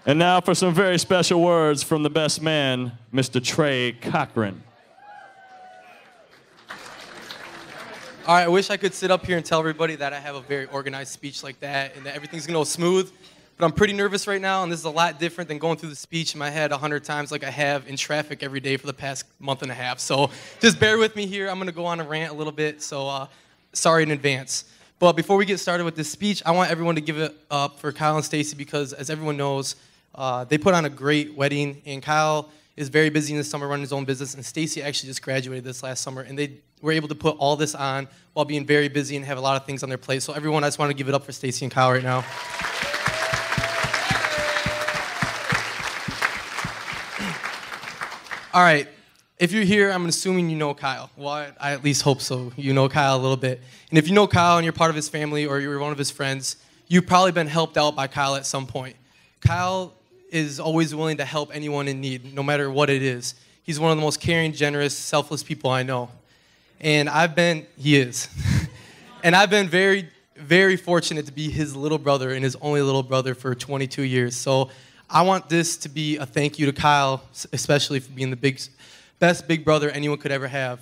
And now for some very special words from the best man, Mr. Trey Cochran. All right, I wish I could sit up here and tell everybody that I have a very organized speech like that and that everything's going to go smooth, but I'm pretty nervous right now, and this is a lot different than going through the speech in my head 100 times like I have in traffic every day for the past month and a half. So just bear with me here. I'm going to go on a rant a little bit, so sorry in advance. But before we get started with this speech, I want everyone to give it up for Kyle and Stacy because, as everyone knows, they put on a great wedding, and Kyle is very busy in the summer running his own business, and Stacy actually just graduated this last summer, and they were able to put all this on while being very busy and have a lot of things on their plate. So everyone, I just want to give it up for Stacy and Kyle right now. All right, if you're here, I'm assuming you know Kyle. Well, I at least hope so. You know Kyle a little bit. And if you know Kyle and you're part of his family or you're one of his friends, you've probably been helped out by Kyle at some point. Kyle is always willing to help anyone in need, no matter what it is. He's one of the most caring, generous, selfless people I know. And he is. And I've been very, very fortunate to be his little brother and his only little brother for 22 years. So I want this to be a thank you to Kyle, especially for being the best big brother anyone could ever have.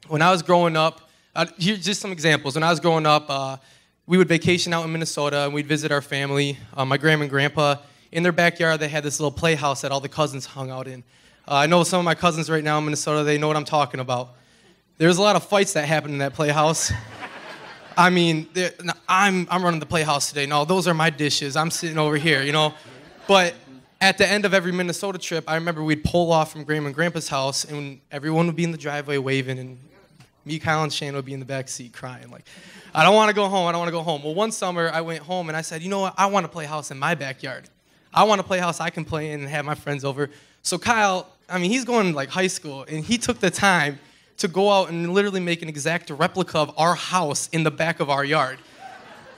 When I was growing up, here's just some examples. When I was growing up, we would vacation out in Minnesota, and we'd visit our family. My grandma and grandpa, in their backyard, they had this little playhouse that all the cousins hung out in. I know some of my cousins right now in Minnesota, they know what I'm talking about. There's a lot of fights that happen in that playhouse. I mean, I'm running the playhouse today. No, those are my dishes. I'm sitting over here, you know. But at the end of every Minnesota trip, I remember we'd pull off from Grandma and Grandpa's house, and everyone would be in the driveway waving, and me, Kyle, and Shane would be in the back seat crying, like, I don't want to go home, I don't want to go home. Well, one summer, I went home, and I said, you know what, I want to play house in my backyard. I want to play house I can play in and have my friends over. So Kyle, I mean, he's going to like high school, and he took the time to go out and literally make an exact replica of our house in the back of our yard.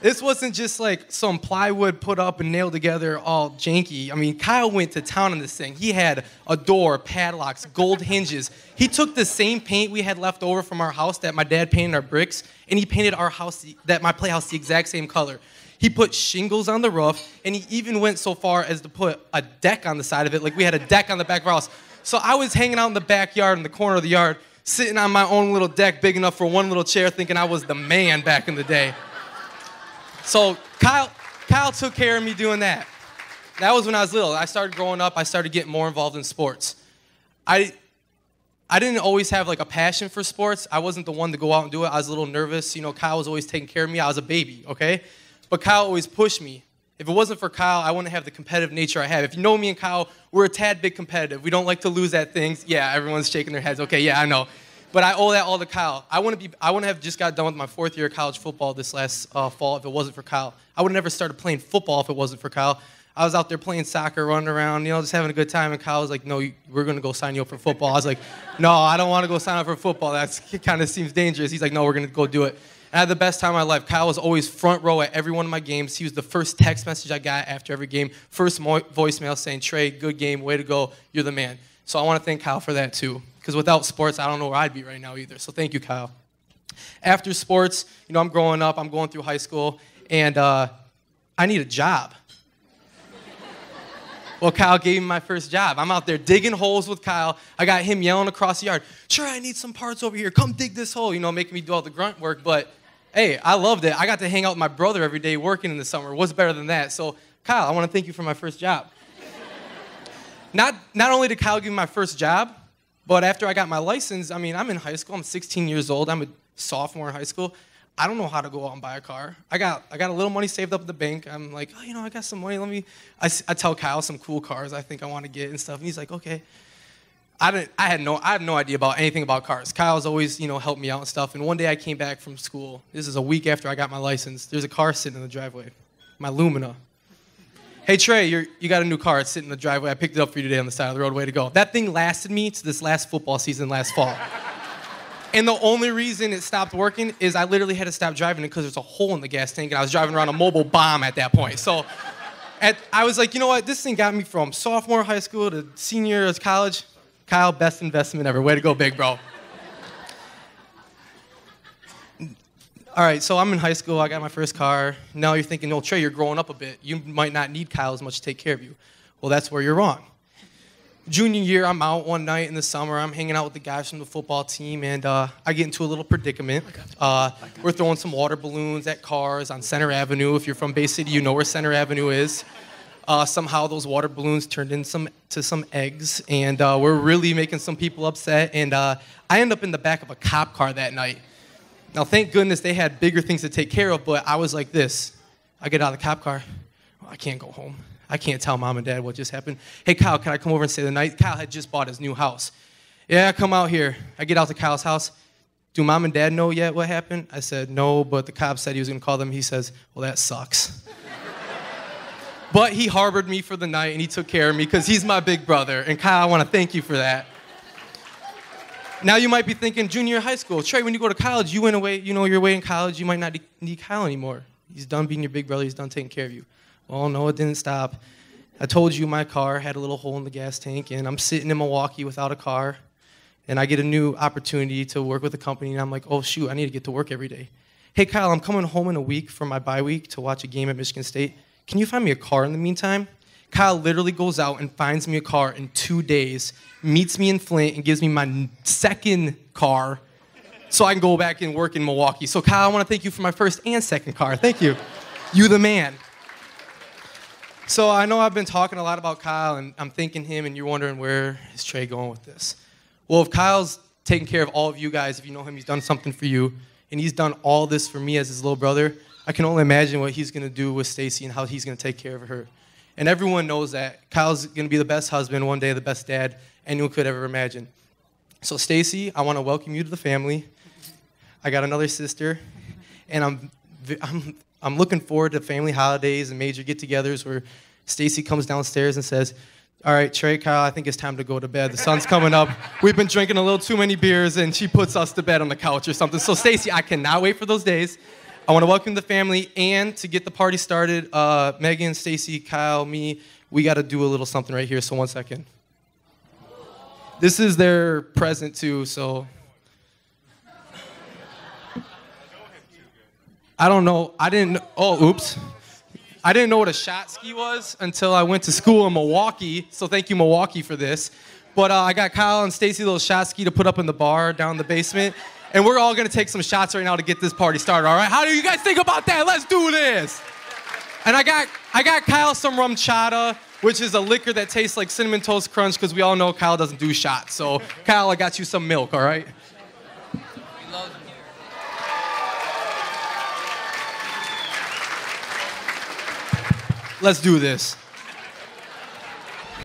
This wasn't just like some plywood put up and nailed together all janky. I mean, Kyle went to town on this thing. He had a door, padlocks, gold hinges. He took the same paint we had left over from our house that my dad painted our bricks, and he painted our house, my playhouse, the exact same color. He put shingles on the roof, and he even went so far as to put a deck on the side of it, like we had a deck on the back of our house. So I was hanging out in the backyard, in the corner of the yard, sitting on my own little deck big enough for one little chair, thinking I was the man back in the day. So Kyle took care of me doing that. That was when I was little. I started growing up. I started getting more involved in sports. I didn't always have like a passion for sports. I wasn't the one to go out and do it. I was a little nervous. You know, Kyle was always taking care of me. I was a baby, okay? But Kyle always pushed me. If it wasn't for Kyle, I wouldn't have the competitive nature I have. If you know me and Kyle, we're a tad bit competitive. We don't like to lose at things. Yeah, everyone's shaking their heads. Okay, yeah, I know. But I owe that all to Kyle. I wouldn't have just got done with my 4th year of college football this last fall if it wasn't for Kyle. I would have never started playing football if it wasn't for Kyle. I was out there playing soccer, running around, you know, just having a good time, and Kyle was like, no, we're going to go sign you up for football. I was like, no, I don't want to go sign up for football. That kind of seems dangerous. He's like, no, we're going to go do it. I had the best time of my life. Kyle was always front row at every one of my games. He was the first text message I got after every game, first voicemail saying, Trey, good game, way to go, you're the man. So I want to thank Kyle for that too, because without sports, I don't know where I'd be right now either. So thank you, Kyle. After sports, you know, I'm growing up, I'm going through high school, and I need a job. Well, Kyle gave me my first job. I'm out there digging holes with Kyle. I got him yelling across the yard, Trey, I need some parts over here. Come dig this hole, you know, making me do all the grunt work. But hey, I loved it. I got to hang out with my brother every day working in the summer. What's better than that? So, Kyle, I want to thank you for my first job. Not only did Kyle give me my first job, but after I got my license, I mean, I'm in high school. I'm 16 years old. I'm a sophomore in high school. I don't know how to go out and buy a car. I got a little money saved up at the bank. I'm like, oh, you know, I got some money. I tell Kyle some cool cars I think I want to get and stuff. And he's like, okay. I have no idea about anything about cars. Kyle's always, you know, helped me out and stuff. And one day I came back from school. This is a week after I got my license. There's a car sitting in the driveway, my Lumina. Hey, Trey, you got a new car. It's sitting in the driveway. I picked it up for you today on the side of the road. Way to go. That thing lasted me to this last football season last fall. And the only reason it stopped working is I literally had to stop driving it because there's a hole in the gas tank, and I was driving around a mobile bomb at that point. So I was like, you know what? This thing got me from sophomore high school to senior of college. Kyle, best investment ever. Way to go, big bro. All right, so I'm in high school. I got my first car. Now you're thinking, oh, Trey, you're growing up a bit. You might not need Kyle as much to take care of you. Well, that's where you're wrong. Junior year, I'm out one night in the summer. I'm hanging out with the guys from the football team, and I get into a little predicament. We're throwing some water balloons at cars on Center Avenue. If you're from Bay City, you know where Center Avenue is. Somehow those water balloons turned into some eggs, and we're really making some people upset. And I end up in the back of a cop car that night. Now, thank goodness they had bigger things to take care of, but I was like this. I get out of the cop car. Oh, I can't go home. I can't tell mom and dad what just happened. Hey, Kyle, can I come over and stay the night? Kyle had just bought his new house. Yeah, come out here. I get out to Kyle's house. Do mom and dad know yet what happened? I said, no, but the cop said he was going to call them. He says, well, that sucks. But he harbored me for the night, and he took care of me because he's my big brother. And Kyle, I want to thank you for that. Now you might be thinking, junior high school, Trey, when you go to college, you went away, you're away in college, you might not need Kyle anymore. He's done being your big brother, he's done taking care of you. Well, no, it didn't stop. I told you my car had a little hole in the gas tank, and I'm sitting in Milwaukee without a car, and I get a new opportunity to work with a company, and I'm like, oh, shoot, I need to get to work every day. Hey, Kyle, I'm coming home in a week for my bye week to watch a game at Michigan State. Can you find me a car in the meantime? Kyle literally goes out and finds me a car in 2 days, meets me in Flint, and gives me my second car so I can go back and work in Milwaukee. So, Kyle, I want to thank you for my first and second car. Thank you. You the man. So I know I've been talking a lot about Kyle, and I'm thanking him, and you're wondering where is Trey going with this. Well, if Kyle's taking care of all of you guys, if you know him, he's done something for you, and he's done all this for me as his little brother, I can only imagine what he's going to do with Stacy and how he's going to take care of her. And everyone knows that Kyle's going to be the best husband, one day the best dad anyone could ever imagine. So Stacy, I want to welcome you to the family. I got another sister, and I'm looking forward to family holidays and major get-togethers where Stacy comes downstairs and says, all right, Trey, Kyle, I think it's time to go to bed. The sun's coming up. We've been drinking a little too many beers, and she puts us to bed on the couch or something. So Stacy, I cannot wait for those days. I want to welcome the family, and to get the party started, Megan, Stacy, Kyle, me, we got to do a little something right here, so 1 second. This is their present, too, so. I don't know. Oops. I didn't know what a shot ski was until I went to school in Milwaukee, so thank you, Milwaukee, for this. But I got Kyle and Stacy a little shot ski to put up in the bar down in the basement. And we're all going to take some shots right now to get this party started, all right? How do you guys think about that? Let's do this. And I got Kyle some rum chata, which is a liquor that tastes like Cinnamon Toast Crunch, because we all know Kyle doesn't do shots. So, Kyle, I got you some milk, all right? Let's do this.